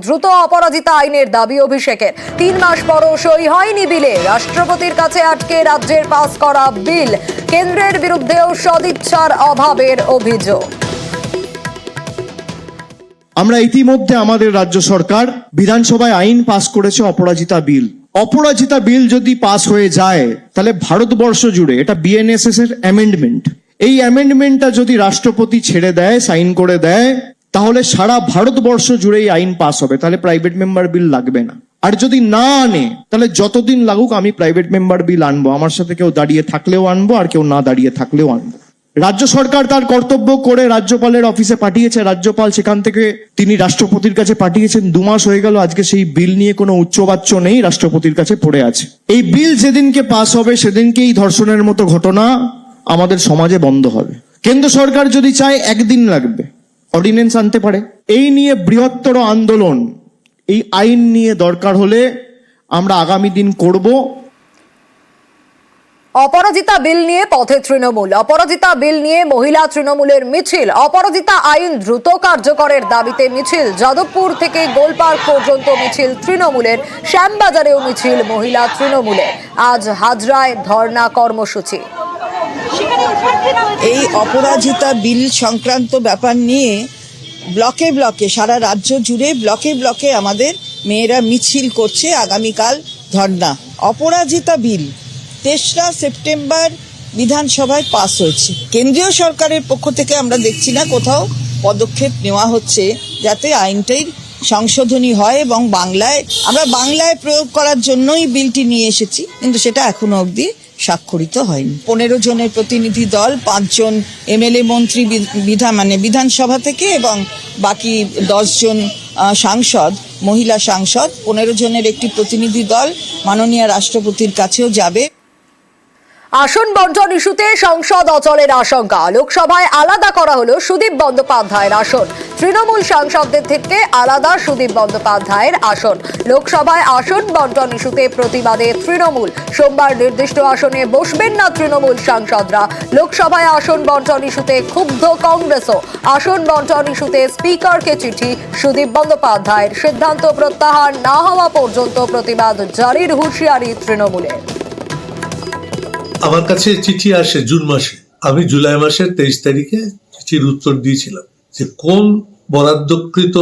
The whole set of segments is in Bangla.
দ্রুত অপরাজিতা আইনের দাবি অভিষেকের 3 মাস পরও সই হয়নি বিলে। রাষ্ট্রপতির কাছে আটকে রাজ্যের পাস করা বিল, কেন্দ্রের বিরুদ্ধেও সদিচ্ছার অভাবের অভিযোগ। আমরা ইতিমধ্যে আমাদের রাজ্য সরকার বিধানসভায় আইন পাস করেছে অপরাজিতা বিল। অপরাজিতা বিল যদি পাস হয়ে যায় তাহলে ভারতবর্ষ জুড়ে এটা বিএনএসএস এর অ্যামেন্ডমেন্ট, এই অ্যামেন্ডমেন্টটা যদি রাষ্ট্রপতি ছেড়ে দেয়, সাইন করে দেয়, তাহলে সারা ভারতবর্ষ জুড়ে এই আইন পাস হবে। তাহলে প্রাইভেট মেম্বার বিল লাগবে না। আর যদি না আনে তাহলে যতদিন লাগুক আমি প্রাইভেট মেম্বার বিল আনবো। আমার সাথে কেউ দাঁড়িয়ে থাকলেও আনবো, আর কেউ না দাঁড়িয়ে থাকলেও আনবো। রাজ্য সরকার তার কর্তব্য করে রাজ্যপালের অফিসে পাঠিয়েছে, রাজ্যপাল সেখান থেকে তিনি রাষ্ট্রপতির কাছে পাঠিয়েছেন। 2 মাস হয়ে গেল, আজকে সেই বিল নিয়ে কোনো উচ্চবাচ্য নেই, রাষ্ট্রপতির কাছে পড়ে আছে। এই বিল যেদিনকে পাস হবে সেদিনকেই ধর্ষণের মতো ঘটনা আমাদের সমাজে বন্ধ হবে। কেন্দ্র সরকার যদি চায় 1 দিন লাগবে, অর্ডিন্যান্স আনতে পারে। এই নিয়ে বৃহত্তর আন্দোলন, এই আইন নিয়ে দরকার হলে আমরা আগামী দিন করব। অপরাজিতা বিল নিয়ে পথে তৃণমূল, অপরাজিতা বিল নিয়ে মহিলা তৃণমূলের মিছিল। অপরাজিতা আইন দ্রুত কার্যকরের দাবিতে মিছিল। যাদবপুর থেকে গোলপার্ক পর্যন্ত মিছিল তৃণমূলের, শ্যামবাজারেও মিছিল মহিলা তৃণমূলের। আজ হাজরায় ধর্ণা কর্মসূচি। এই অপরাজিতা বিল সংক্রান্ত ব্যাপার নিয়ে ব্লকে ব্লকে, সারা রাজ্য জুড়ে ব্লকে ব্লকে আমাদের মেয়েরা মিছিল করছে। আগামীকাল ধর্ণা। অপরাজিতা বিল 3রা সেপ্টেম্বর বিধানসভায় পাস হয়েছে। কেন্দ্রীয় সরকারের পক্ষ থেকে আমরা দেখছি না কোথাও পদক্ষেপ নেওয়া হচ্ছে যাতে আইনটাই সংশোধনী হয় এবং আমরা বাংলায় প্রয়োগ করার জন্যই বিলটি নিয়ে এসেছি, কিন্তু সেটা এখনো অবধি স্বাক্ষরিত হয়নি। 15 জনের প্রতিনিধি দল, 5 জন এমএলএ মন্ত্রী বিধানসভা থেকে এবং বাকি 10 জন সাংসদ, মহিলা সাংসদ, 15 জনের একটি প্রতিনিধি দল মাননীয় রাষ্ট্রপতির কাছেও যাবে। আসন বন্টন ইস্যুতে সংসদ অচলের আশঙ্কা। লোকসভায় আলাদা করা হলো সুদীপ বন্দ্যোপাধ্যায়ের আসন। তৃণমূল সাংসদদের থেকে আলাদা সুদীপ বন্দ্যোপাধ্যায়ের আসন। লোকসভায় আসন বন্টন ইস্যুতে প্রতিবাদে তৃণমূল। সোমবার নির্দিষ্ট আসনে বসবেন না তৃণমূল সাংসদরা। লোকসভায় আসন বন্টন ইস্যুতে ক্ষুব্ধ কংগ্রেসও। আসন বন্টন ইস্যুতে স্পিকারকে চিঠি সুদীপ বন্দ্যোপাধ্যায়ের। সিদ্ধান্ত প্রত্যাহার না হওয়া পর্যন্ত প্রতিবাদ জারির হুঁশিয়ারি তৃণমূলের। আমার কাছে চিঠি আসে জুন মাসে। আমি জুলাই মাসের 23 তারিখে চিঠির উত্তর দিয়েছিলাম যে কোন বরাদ্দকৃত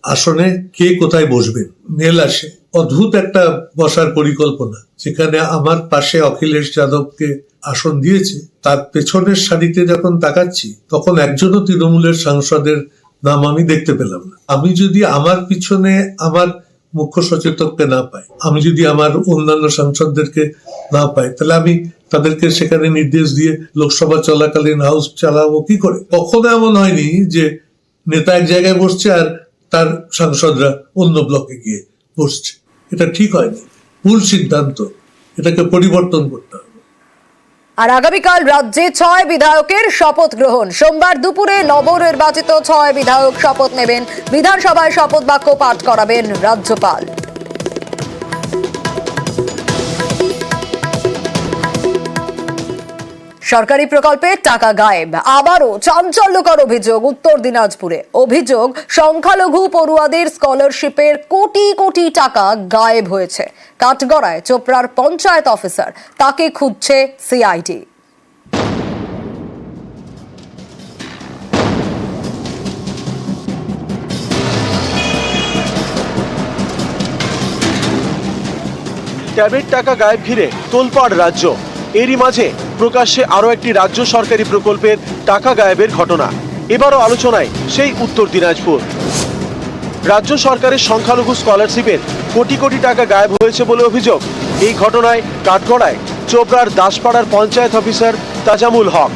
আসনে কে কোথায় বসবেন। মেল আসে, অদ্ভুত একটা বসার পরিকল্পনা, যেখানে আমার পাশে অখিলেশ যাদবকে আসন দিয়েছে। তার পেছনের সারিতে যখন তাকাচ্ছি তখন একজনও তৃণমূলের সাংসদের নাম আমি দেখতে পেলাম না। আমি যদি আমার পিছনে আমার মুখ্য সচেতককে না পাই, আমি যদি আমার অন্যান্য সাংসদদেরকে না পাই, তাহলে আমি তাদেরকে সেখানে নির্দেশ দিয়ে লোকসভা চলাকালীন হাউস চালাবো কি করে? কখনো এমন হয়নি যে নেতা এক জায়গায় বসছে আর তার সাংসদরা অন্য ব্লকে গিয়ে বসছে। এটা ঠিক হয়নি, ভুল সিদ্ধান্ত। এটাকে পরিবর্তন করতে হবে। আর আগামীকাল রাজ্যে 6 বিধায়কের শপথ গ্রহণ। সোমবার দুপুরে নবনির্বাচিত 6 বিধায়ক শপথ নেবেন। বিধানসভায় শপথ বাক্য পাঠ করাবেন রাজ্যপাল। সরকারি প্রকল্পে টাকা গায়েব। আবারও চাঞ্চল্যকর অভিযোগ উত্তর দিনাজপুরে। অভিযোগ, সংখ্যালঘু পড়ুয়াদের স্কলারশিপের কোটি কোটি টাকা গায়েব হয়েছে। কাঠগড়ায় চোপড়ার পঞ্চায়েত অফিসার, তাকে খুঁজছে সিআইডি। ট্যাবের টাকা গায়েব ঘিরে তোলপাড় রাজ্য। এরই মাঝে প্রকাশ্যে আরও একটি রাজ্য সরকারি প্রকল্পের টাকা গায়েবের ঘটনা। এবারও আলোচনায় সেই উত্তর দিনাজপুর। রাজ্য সরকারের সংখ্যালঘু স্কলারশিপের কোটি কোটি টাকা গায়েব হয়েছে বলে অভিযোগ। এই ঘটনায় কাঠগড়ায় চোপড়ার দাসপাড়ার পঞ্চায়েত অফিসার তাজামুল হক।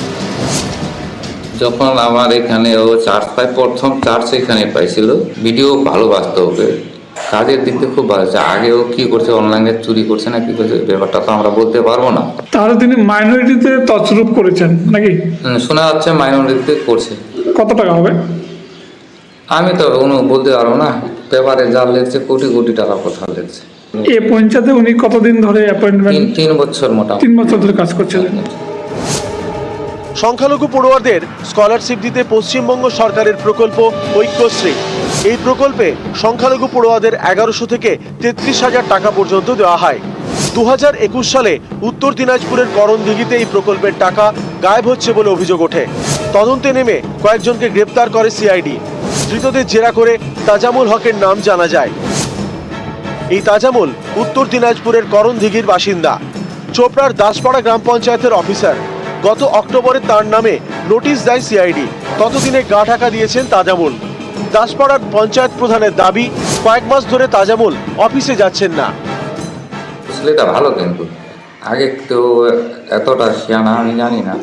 যখন আমার এখানে ও চার্জ পায়, প্রথম চার্জ এখানে পাইছিল, ভিডিও ভালো বাস্তব, কাজের দিক থেকে খুব ভালো। আগেও কি করছে, অনলাইনে চুরি করছে না কি করছে, ব্যাপারটা তো আমরা বলতে পারবো না। তাহলে তিনি মাইনরিটিতে তছরূপ করেছেন নাকি? শোনা যাচ্ছে মাইনরিটিতে করছে। কত টাকা হবে আমি তো বলতে পারবো না। পেপারে যা লেগছে কোটি কোটি টাকা কোথাও লেগছে। এই পঞ্চায়েতে উনি কতদিন ধরে অ্যাপয়েন্টমেন্ট? 3 বছর মোটামুটি। 3 বছর ধরে কাজ করছিলেন। সংখ্যালঘু পড়ুয়াদের স্কলারশিপ দিতে পশ্চিমবঙ্গ সরকারের প্রকল্প ঐক্যশ্রী। এই প্রকল্পে সংখ্যালঘু পড়ুয়াদের 1100 থেকে 33,000 টাকা পর্যন্ত দেওয়া হয়। 2021 সালে উত্তর দিনাজপুরের করণদিঘিতে এই প্রকল্পের টাকা গায়েব হচ্ছে বলে অভিযোগ ওঠে। তদন্তে নেমে কয়েকজনকে গ্রেপ্তার করে সিআইডি। ধৃতদের জেরা করে তাজামুল হকের নাম জানা যায়। এই তাজামুল উত্তর দিনাজপুরের করণদিঘির বাসিন্দা। চোপড়ার দাসপাড়া গ্রাম পঞ্চায়েতের অফিসার। গত অক্টোবরে তার নামে নোটিশ দেয় সিআইডি। ততদিনে গা ঢাকা দিয়েছেন তাজামুল। দাসপাড়ার পঞ্চায়েত প্রধানের দাবি, কয়েক মাস ধরে তাজামুল অফিসে যাচ্ছেন না। ছেলেটা ভালো, কিন্তু আগে তো এতটা শিয়ানা আমি জানি না।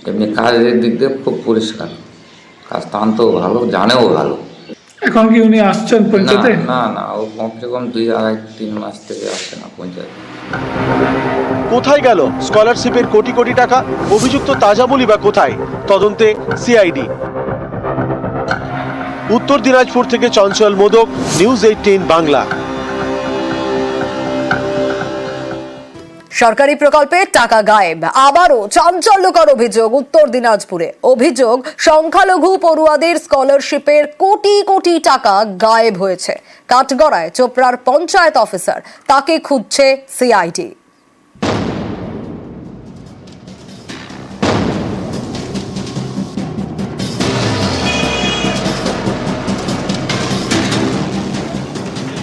এমনি কাজের দিক দিয়ে খুব পরিষ্কার, কাজ টানতেও ভালো, জানেও ভালো। এখন কি উনি আসছেন পঞ্চায়েতে? না না, ও কমসে কম 2-2.5-3 মাস থেকে আসছে না পঞ্চায়েত। কোথায় গেল স্কলারশিপের কোটি কোটি টাকা? অভিযুক্ত তাজামুলই বা কোথায়? তদন্তে সিআইডি। উত্তর দিনাজপুর থেকে চঞ্চল মোদক, নিউজ 18 বাংলা। সরকারি প্রকল্পে টাকা গায়েব, আবারও চাঞ্চল্যকর অভিযোগ উত্তর দিনাজপুরে। অভিযোগ, সংখ্যালঘু পড়ুয়াদের স্কলারশিপের কোটি কোটি টাকা গায়েব হয়েছে। কাঠগড়ায় চোপড়ার পঞ্চায়েত অফিসার, তাকে খুঁজছে সিআইডি।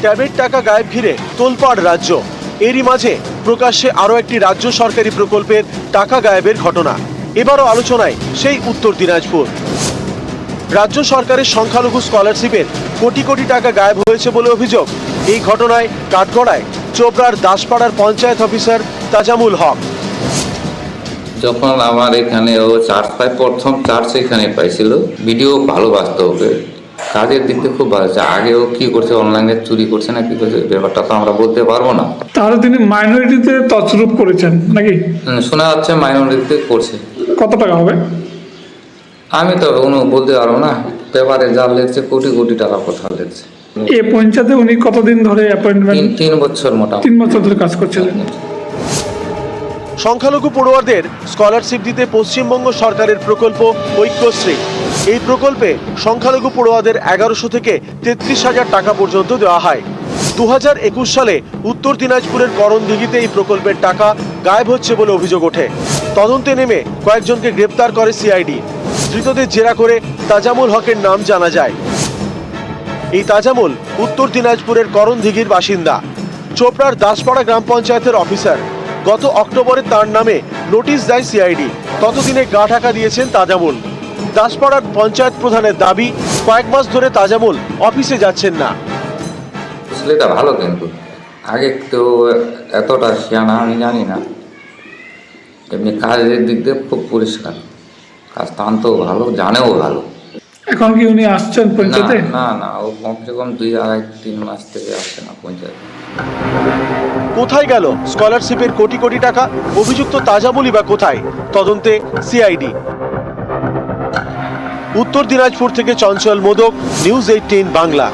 ট্যাবের টাকা গায়েব ঘিরে তোলপাড় রাজ্য। এরই মাঝে প্রকাশ্যে আরও একটি রাজ্য সরকারি প্রকল্পের টাকা গায়েবের ঘটনা। এবারও আলোচনায় সেই উত্তর দিনাজপুর। রাজ্য সরকারের সংখ্যালঘু স্কলারশিপের কোটি কোটি টাকা গায়েব হয়েছে বলে অভিযোগ। এই ঘটনায় কাঠগড়ায় চোপড়ার দাসপাড়ার পঞ্চায়েত অফিসার তাজামুল হক। যখন আমার এখানে ও চার্জ পায়, প্রথম চার্জ এখানে পাইছিল, ভিডিও ভালো বাস্তবে, কাজের দিক দিয়ে খুব ভালো। আগে ও কি করছে, অনলাইনে চুরি করছে না কি করছে, ব্যাপারটা তো আমরা বলতে পারবো না। তাহলে তিনি মাইনরিটিতে তছরূপ করেছেন নাকি? শোনা যাচ্ছে মাইনরিটিতে করছে। কত টাকা হবে? আমি তো বলতে পারবো না। পেপারে যা লেগছে কোটি কোটি টাকা কোথাও লেগছে। এই পঞ্চায়েতে উনি কতদিন ধরে অ্যাপয়েন্টমেন্ট? 3 বছর মোটামুটি। 3 বছর ধরে কাজ করছিলেন। সংখ্যালঘু পড়ুয়াদের স্কলারশিপ দিতে পশ্চিমবঙ্গ সরকারের প্রকল্প ঐক্যশ্রী। এই প্রকল্পে সংখ্যালঘু পড়ুয়াদের 1100 থেকে 33,000 টাকা পর্যন্ত দেওয়া হয়। 2021 সালে উত্তর দিনাজপুরের করণদিঘিতে এই প্রকল্পের টাকা গায়েব হচ্ছে বলে অভিযোগ ওঠে। তদন্তে নেমে কয়েকজনকে গ্রেপ্তার করে সিআইডি। ধৃতদের জেরা করে তাজামুল হকের নাম জানা যায়। এই তাজামুল উত্তর দিনাজপুরের করণদিঘির বাসিন্দা। চোপড়ার দাসপাড়া গ্রাম পঞ্চায়েতের অফিসার। গত অক্টোবরে তার নামে নোটিশ দেয় সিআইডি। ততদিনে গা ঢাকা দিয়েছেন তাজামুল। দাসপাড়ার পঞ্চায়েত প্রধানের দাবি, কয়েক মাস ধরে তাজামুল অফিসে যাচ্ছেন না। ছেলেটা ভালো, কিন্তু আগে তো এতটা শিয়ানা আমি জানি না। এমনি কাজের দিক দিয়ে খুব পরিষ্কার, কাজ টানতেও ভালো, জানেও ভালো। এখন কি উনি আসছেন পঞ্চায়েতে? না না, ও কমসে কম 2-2.5-3 মাস থেকে আসছে না পঞ্চায়েত। কোথায় গেল স্কলারশিপের কোটি কোটি টাকা? অভিযুক্ত তাজামুলই বা কোথায়? তদন্তে সিআইডি। উত্তর দিনাজপুর থেকে চঞ্চল মোদক, নিউজ 18 বাংলা।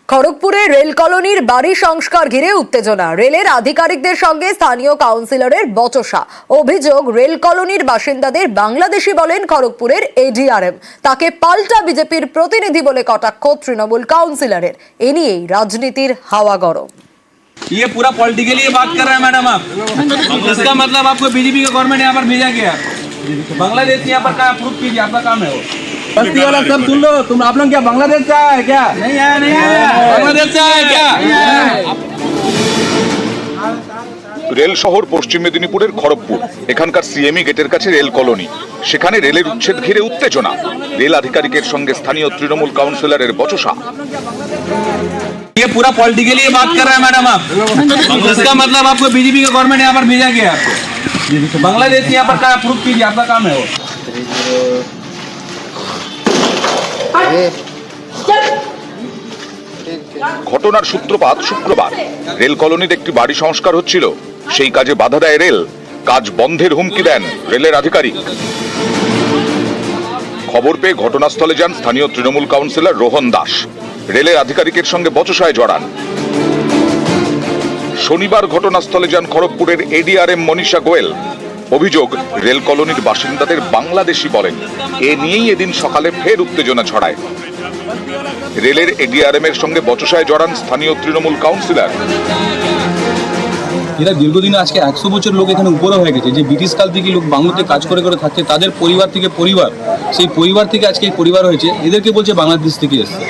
খড়গপুরে রেল কলোনির বাড়ি সংস্কার ঘিরে উত্তেজনা। রেলের আধিকারিকদের সঙ্গে স্থানীয় কাউন্সিলরের বচসা। অভিযোগ, রেল কলোনির বাসিন্দাদের বাংলাদেশি বলেন খড়গপুরের এডিআরএম। তাকে পাল্টা বিজেপির প্রতিনিধি বলে কটাক্ষ তৃণমূল কাউন্সিলরের। এ নিয়েই রাজনীতির হাওয়া গরম। ये पूरा पॉलिटिकली बात कर रहे हैं मैडम आप। इसका मतलब आपको बीजेपी का गवर्नमेंट यहाँ पर भेजा गया। बांग्लादेश यहाँ पर कहाँ प्रूफ कीजिए, आपका काम है वो। बस्ती वाला सब सुन लो, तुम आप लोग क्या बांग्लादेश से आए क्या? नहीं आया, नहीं आया। बांग्लादेश से आए क्या? রেল শহর পশ্চিম মেদিনীপুরের খড়গপুর। এখানকার সিএমই গেটের কাছে রেল কলোনি। সেখানে রেলের উচ্ছেদ ঘিরে উত্তেজনা। রেল আধিকারিকের সঙ্গে স্থানীয় তৃণমূল কাউন্সিলরের বচসা। ये पूरा पॉलिटिकली बात कर रहे हैं मैडम आप। इसका मतलब आपको बीजेपी का गवर्नमेंट यहाँ पर भेजा गया आपको। बांग्लादेश यहाँ पर कहाँ प्रूफ कीजिए, आपका काम है वो। ঘটনার সূত্রপাত শুক্রবার। রেল কলোনির একটি বাড়ি সংস্কার হচ্ছিল, সেই কাজে বাধা দেয় রেল। কাজ বন্ধের হুমকি দেন রেলের আধিকারিক। খবর পেয়ে ঘটনাস্থলে যান স্থানীয় তৃণমূল কাউন্সিলর রোহন দাস। রেলের আধিকারিকের সঙ্গে বচসায় জড়ান। শনিবার ঘটনাস্থলে যান খড়গপুরের এডিআরএম মনীষা গোয়েল। অভিযোগ, রেল কলোনির বাসিন্দাদের বাংলাদেশি বলেন। এ নিয়েই এদিন সকালে ফের উত্তেজনা ছড়ায়। রেলের এডিআরএম এর সঙ্গে বচসায় জড়ান স্থানীয় তৃণমূল কাউন্সিলর। এরা দীর্ঘদিন আজকে 100 বছর লোক এখানে উপরে হয়ে গেছে, যে ব্রিটিশ কাল থেকে লোক বাংলাতে কাজ করে করে থাকছে, তাদের পরিবার থেকে পরিবার, সেই পরিবার থেকে আজকে এই পরিবার হয়েছে, এদেরকে বলছে বাংলাদেশ থেকে এসছে।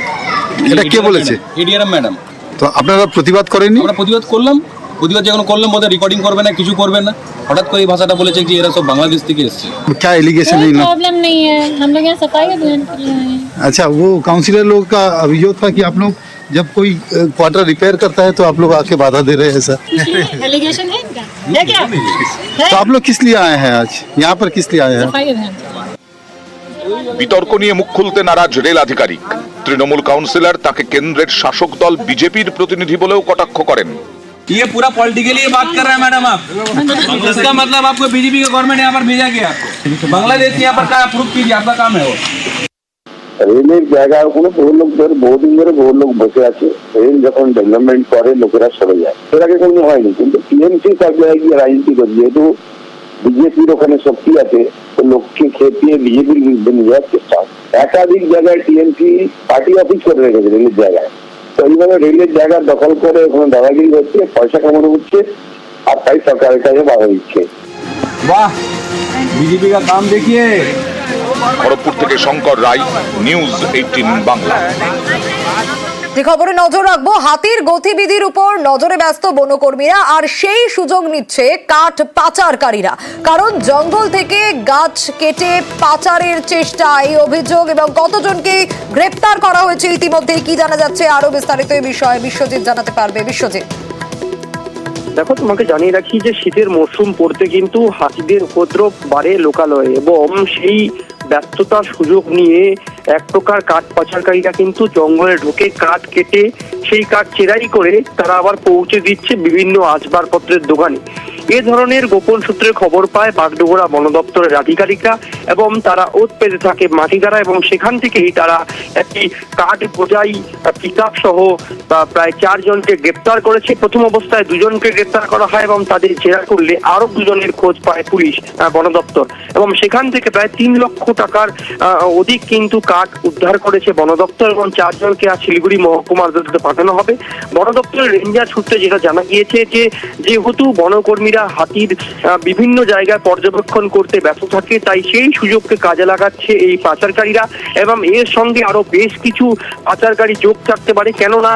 এটা কে বলেছে? ADRM madam. তো আপনারা প্রতিবাদ করেননি? আমরা প্রতিবাদ করলাম, প্রতিবাদ যখন করলাম বোধহয় রেকর্ডিং করবে না, কিছু করবে না, হঠাৎ করে এই ভাষাটা বলেছে যে এরা সব বাংলাদেশ থেকে এসছে। क्या एलिगेशन है? प्रॉब्लम नहीं है, हम लोग यहाँ सफाई अभियान के लिए आए हैं। अच्छा, वो काउंसिलर लोग का अभियोग था कि आप लोग जब कोई क्वार्टर रिपेयर करता है तो आप लोग आके बाधा दे रहे हैं सर। एलिगेशन है इनका? है क्या? तो आप लोग किस लिए आए हैं आज यहाँ पर, किस लिए आए हैं? सफाई अभियान। বিতর্ক নিয়ে মুখ খুলতে নারাজ রেল আধিকারিক। তৃণমূল কাউন্সিলর তাকে কেন্দ্রের শাসক দল বিজেপির প্রতিনিধি বলেও কটাক্ষ করেন। ये पूरा पॉलिटिकली बात कर रहे हैं मैडम आप। इसका मतलब आपको बीजेपी का गवर्नमेंट यहाँ पर भेजा गया, बांग्लादेश यहाँ पर प्रूफ कीजिए, आपका काम है वो। রেলের জায়গাগুলো বহু লোক ধরে বহুদিন ধরে বহু লোক বসে আছে। রেল যখন ডেভেলপমেন্ট করে লোকেরা সরে যায়, এর আগে কোনো হয়নি। কিন্তু টিএমসি সব জায়গায় গিয়ে রাজনীতি করে, যেহেতু বিজেপির ওখানে শক্তি আছে, তো লোককে খেপিয়ে বিজেপির বিরুদ্ধে নিয়ে যাওয়ার চেষ্টা হয়। একাধিক জায়গায় টিএমসি পার্টি অফিস করে রেখেছে রেলের জায়গায়। তো এইভাবে রেলের জায়গা দখল করে ওখানে দাদাগিরি হচ্ছে, পয়সা কামানো হচ্ছে, আর তাই সরকারের কাছে বাধা দিচ্ছে। वाह, बीजेपी का काम देखिए। খড়গপুর থেকে শঙ্কর রায়, নিউজ 18 বাংলা। যে খবরে নজর রাখবো, হাতির গতিবিধির উপর নজরে ব্যস্ত বনকর্মীরা, আর সেই সুযোগ নিচ্ছে কাঠ পাচারকারীরা। কারণ জঙ্গল থেকে গাছ কেটে পাচারের চেষ্টা, এই অভিযোগ, এবং কতজনকে গ্রেপ্তার করা হয়েছে ইতিমধ্যে কি জানা যাচ্ছে, আরো বিস্তারিত এই বিষয়ে বিশ্বজিৎ জানাতে পারবে। বিশ্বজিৎ, দেখো, তোমাকে জানিয়ে রাখি যে শীতের মরশুম পড়তে কিন্তু হাতিদের উপদ্রব বাড়ে লোকালয়ে, এবং সেই ব্যস্ততার সুযোগ নিয়ে এক প্রকার কাঠ পাচারকারীরা কিন্তু জঙ্গলে ঢুকে কাঠ কেটে সেই কাঠ চেরাই করে তারা আবার পৌঁছে দিচ্ছে বিভিন্ন আসবাবপত্রের দোকানে। এ ধরনের গোপন সূত্রে খবর পায় বাগডোগরা বন দপ্তরের আধিকারিকরা, এবং তারা ওত পেতে থাকে মাটিগাড়া, এবং সেখান থেকেই তারা একটি কাঠ বোঝাই পিকআপ সহ প্রায় 4 জনকে গ্রেপ্তার করেছে। প্রথম অবস্থায় 2 জনকে গ্রেপ্তার করা হয়, এবং তাদের জেরা করলে আরো 2 জনের খোঁজ পায় পুলিশ, বন দপ্তর, এবং সেখান থেকে প্রায় 3 লক্ষ টাকার অধিক কিন্তু কাঠ উদ্ধার করেছে বন দপ্তর, এবং 4 জনকে আজ শিলিগুড়ি মহকুমা আদালতে পাঠানো হবে। বন দপ্তরের রেঞ্জার সূত্রে যেটা জানা গিয়েছে যে যেহেতু বনকর্মীরা হাতির বিভিন্ন জায়গায় পর্যবেক্ষণ করতে ব্যস্ত থাকে, তাই সেই সুযোগকে কাজে লাগাচ্ছে এই পাচারকারীরা, এবং এর সঙ্গে আরো বেশ কিছু পাচারকারী যোগ থাকতে পারে। কেননা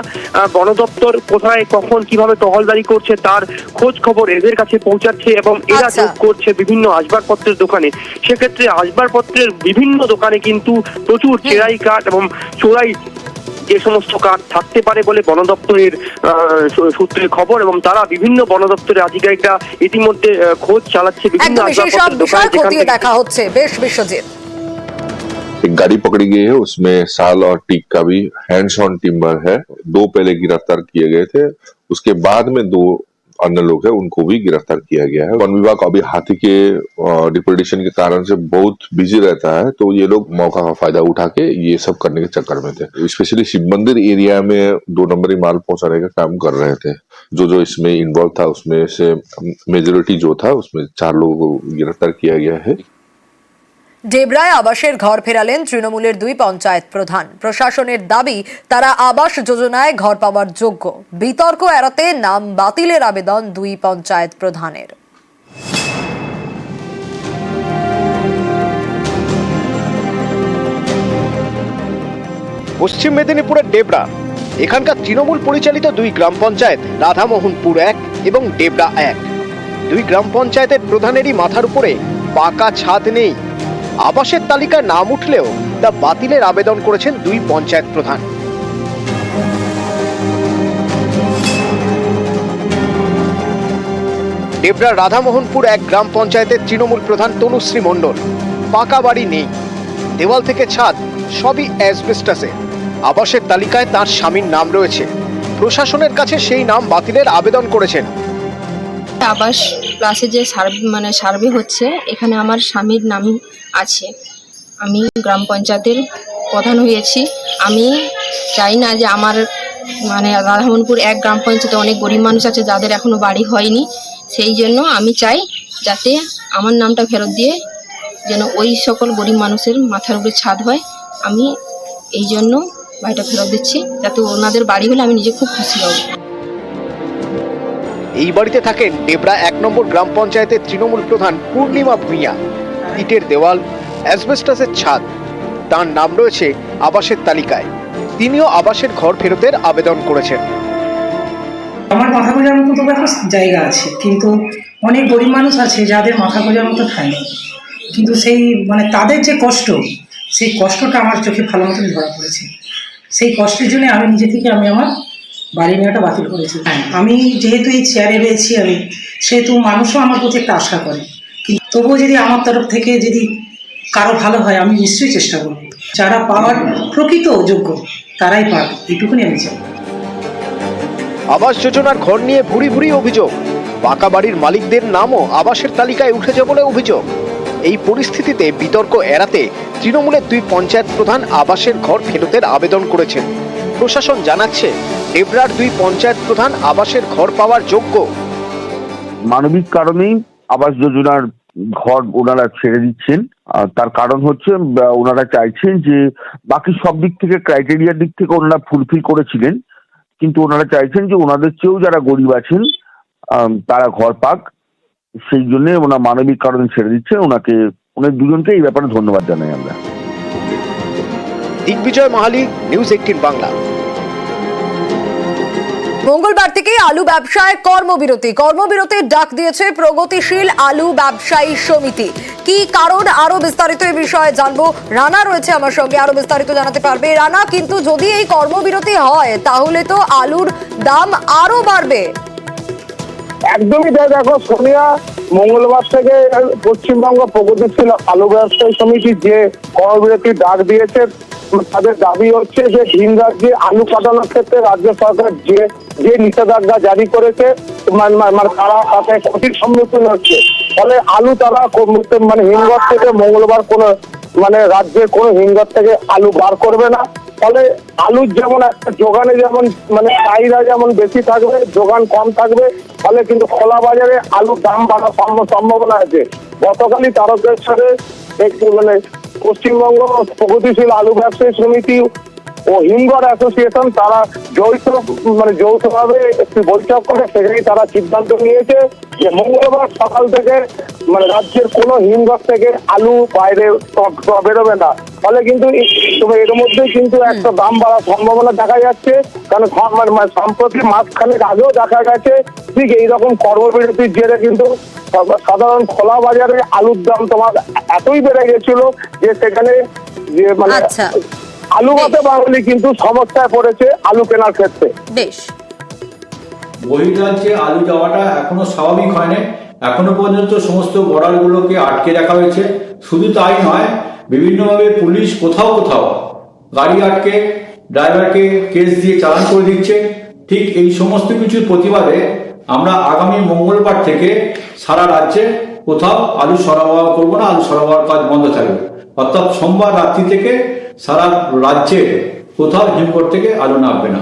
বন দপ্তর কোথায় কখন কিভাবে টহলদারি করছে তার খোঁজ খবর এদের কাছে পৌঁছাচ্ছে, এবং এরা যোগ করছে বিভিন্ন আসবাবপত্রের দোকানে। সেক্ষেত্রে আসবাবপত্রের বিভিন্ন দোকানে কিন্তু প্রচুর চেরাই কাঠ এবং চোরাই যে সমস্ত কাঠ থাকতে পারে বলে বন দপ্তরের সূত্রে খবর, এবং তারা বিভিন্ন বন দপ্তরের আধিকারিকরা ইতিমধ্যে খোঁজ চালাচ্ছে বিভিন্ন আসবাবপত্রের দোকানে। দেখা হচ্ছে বেশ। বিশ্বজিৎ, एक गाड़ी पकड़ी गई है, उसमें साल और टीक का भी हैंड्स ऑन टिम्बर है। 2 पहले गिरफ्तार किए गए थे, उसके बाद में 2 अन्य लोग हैं, उनको भी गिरफ्तार किया गया है। वन विभाग अभी हाथी के डिप्रेडेशन के कारण से बहुत बिजी रहता है, तो ये लोग मौका का फायदा उठा के ये सब करने के चक्कर में थे। स्पेशली शिव मंदिर एरिया में 2 नंबरी माल पहुंचाने का काम कर रहे थे। जो इसमें इन्वॉल्व था उसमें से मेजोरिटी जो था उसमें 4 लोगों को गिरफ्तार किया गया है। ডেবরায় আবাসের ঘর ফেরালেন তৃণমূলের 2 পঞ্চায়েত প্রধান। প্রশাসনের দাবি তারা আবাস যোজনায় ঘর পাওয়ার যোগ্য। বিতর্ক এড়াতে নাম বাতিলের আবেদন 2 পঞ্চায়েত প্রধানের। পশ্চিম মেদিনীপুরের ডেবরা, এখানকার তৃণমূল পরিচালিত 2 গ্রাম পঞ্চায়েত রাধামোহনপুর 1 এবং ডেবরা 1। 2 গ্রাম পঞ্চায়েতের প্রধানেরই মাথার উপরে পাকা ছাদ নেই। আবাসের তালিকায় নাম উঠলেও তা বাতিলের আবেদন করেছেন 2 পঞ্চায়েত প্রধান। ডেবরা রাধামোহনপুর 1 গ্রাম পঞ্চায়েতের তৃণমূল প্রধান তনুশ্রী মণ্ডল। পাকা বাড়ি নেই, দেওয়াল থেকে ছাদ সবই অ্যাসবেস্টাসে। আবাসের তালিকায় তার স্বামীর নাম রয়েছে, প্রশাসনের কাছে সেই নাম বাতিলের আবেদন করেছেন। আবাস প্লাসে যে সার্ভে হচ্ছে, এখানে আমার স্বামীর নাম আছে। আমি গ্রাম পঞ্চায়েতের প্রধান হয়েছি। আমি চাই না যে আমার মানে রাধামোহনপুর 1 গ্রাম পঞ্চায়েতে অনেক গরিব মানুষ আছে যাদের এখনো বাড়ি হয়নি। সেই জন্য আমি চাই যাতে আমার নামটা ফেরত দিয়ে যেন ওই সকল গরিব মানুষের মাথার উপরে ছাদ হয়। আমি এই জন্য বাড়িটা ফেরত দিচ্ছি, যাতে ওনাদের বাড়ি হলে আমি নিজে খুব খুশি হব। এই বাড়িতে থাকেন ডেবরা 1 নম্বর গ্রাম পঞ্চায়েতের তৃণমূল প্রধান পূর্ণিমা ভূঁইয়া। ইটের দেওয়াল, অ্যাসবেস্টাসের ছাদ, তার নাম রয়েছে আবাসের তালিকায়। তিনিও আবাসের ঘর ফেরতের আবেদন করেছেন। আমার মাথা গোজার মতো তো এখন জায়গা আছে, কিন্তু অনেক গরিব মানুষ আছে যাদের মাথা গোজার মতো ঠাঁই নেই। কিন্তু সেই মানে তাদের যে কষ্ট, সেই কষ্টটা আমার চোখে ভালো মতন ধরা পড়েছে। সেই কষ্টের জন্য আমি নিজে থেকে আমার বাড়ি নেওয়াটা বাতিল করেছি। আমি যেহেতু এই চেয়ারে রয়েছি আমি, সেহেতু মানুষও আমার প্রতি একটা আশা করে। কিন্তু তবুও যদি আমার তরফ থেকে যদি কারো ভালো হয় আমি নিশ্চয়ই চেষ্টা করব। যারা পাওয়ার প্রকৃত যোগ্য তারাই পাবে, এইটুকুনি আমি চাই। আবাস যোজনার ঘর নিয়ে ভুরি ভুরি অভিযোগ। পাকা বাড়ির মালিকদের নামও আবাসের তালিকায় উঠেছে বলে অভিযোগ। এই পরিস্থিতিতে বিতর্ক এড়াতে তৃণমূলের 2 পঞ্চায়েত প্রধান আবাসের ঘর ফেরতের আবেদন করেছেন। প্রশাসন জানাচ্ছে ডেবরার 2 পঞ্চায়েত প্রধান আবাসের ঘর পাওয়ার যোগ্য। মানবিক কারণেই আবাস যোজনার ঘর ওনারা ছেড়ে দিচ্ছেন। তার কারণ হচ্ছে ওনারা চাইছেন যে বাকি সব দিক থেকে ক্রাইটেরিয়ার দিক থেকে ওনারা ফুলফিল করেছিলেন, কিন্তু ওনারা চাইছেন যে ওনাদের চেয়েও যারা গরিব আছেন তারা ঘর পাক। সেই জন্য ওনার মানবিক কারণে ছেড়ে দিচ্ছে। ওনার দুজনকে এই ব্যাপারে ধন্যবাদ জানাই আমরা। দিগ্বিজয় মাহালি, নিউজ 18 বাংলা। মঙ্গলবার থেকে আলু ব্যবসায় কর্মবিরতির ডাক দিয়েছে প্রগতিশীল আলু ব্যবসায়ী সমিতি। কি কারণ, আরো বিস্তারিত এই বিষয়ে জানবো। রানা রয়েছে আমার সঙ্গে, আরো বিস্তারিত জানাতে পারবে রানা। কিন্তু যদি এই কর্মবিরতি হয় তাহলে তো আলুর দাম আরো বাড়বে। একদমই তাই। দেখো সোনিয়া, মঙ্গলবার থেকে পশ্চিমবঙ্গ প্রগতিশীল আলু ব্যবসায়ী সমিতি যে কর্মবিরতির ডাক দিয়েছে, তাদের দাবি হচ্ছে যে ভিন রাজ্যে আলু পাঠানোর ক্ষেত্রে রাজ্য সরকার যে নিষেধাজ্ঞা জারি করেছে তারা তাতে ক্ষতির সম্মুখীন হচ্ছে। ফলে আলু তারা মানে হিমঘর থেকে মঙ্গলবার কোনো রাজ্যের কোনো হিমঘর থেকে আলু বার করবে না। ফলে আলুর যেমন একটা যোগানে যেমন চাহিদা যেমন বেশি থাকবে, যোগান কম থাকবে। ফলে কিন্তু খোলা বাজারে আলুর দাম বাড়ার সম্ভাবনা আছে। গতকালই তারকেশ্বরে পশ্চিমবঙ্গ প্রগতিশীল আলু ব্যবসায়ী সমিতি ও হিমঘর অ্যাসোসিয়েশন তারা যৌথভাবে একটি বৈঠক করে সেখানেই তারা সিদ্ধান্ত নিয়েছে যে মঙ্গলবার সকাল থেকে রাজ্যের কোনো হিমঘর থেকে আলু বাইরে বেরোবে না। ফলে কিন্তু এর মধ্যে কিন্তু একটা দাম বাড়ার সম্ভাবনা দেখা যাচ্ছে। কারণ সম্প্রতি মাসখানেক আগেও দেখা গেছে ঠিক এইরকম কর্মবিরতির জেরে কিন্তু সাধারণ খোলা বাজারে আলুর দাম তোমার এতই বেড়ে গেছিল যে সেখানে যে আলু মতে বাঙালি কিন্তু সমস্যায় পড়েছে আলু কেনার ক্ষেত্রে। বেশ, বহির্রাজ্যে আলু যাওয়াটা এখনো স্বাভাবিক হয়নি। এখনো পর্যন্ত সমস্ত বর্ডারগুলোকে আটকে রাখা হয়েছে। শুধু তাই নয়, বিভিন্নভাবে পুলিশ কোথাও গাড়ি আটকে ড্রাইভারকে কেস দিয়ে চালান করে দিচ্ছে। ঠিক এই সমস্ত কিছুর প্রতিবাদে আমরা আগামী মঙ্গলবার থেকে সারা রাজ্যে কোথাও আলু সরবরাহ করবো না, আলু সরবরাহ কাজ বন্ধ থাকবে। অর্থাৎ সোমবার রাত্রি থেকে সারা রাজ্যে কোথাও হিমঘর থেকে আলু নামবে না।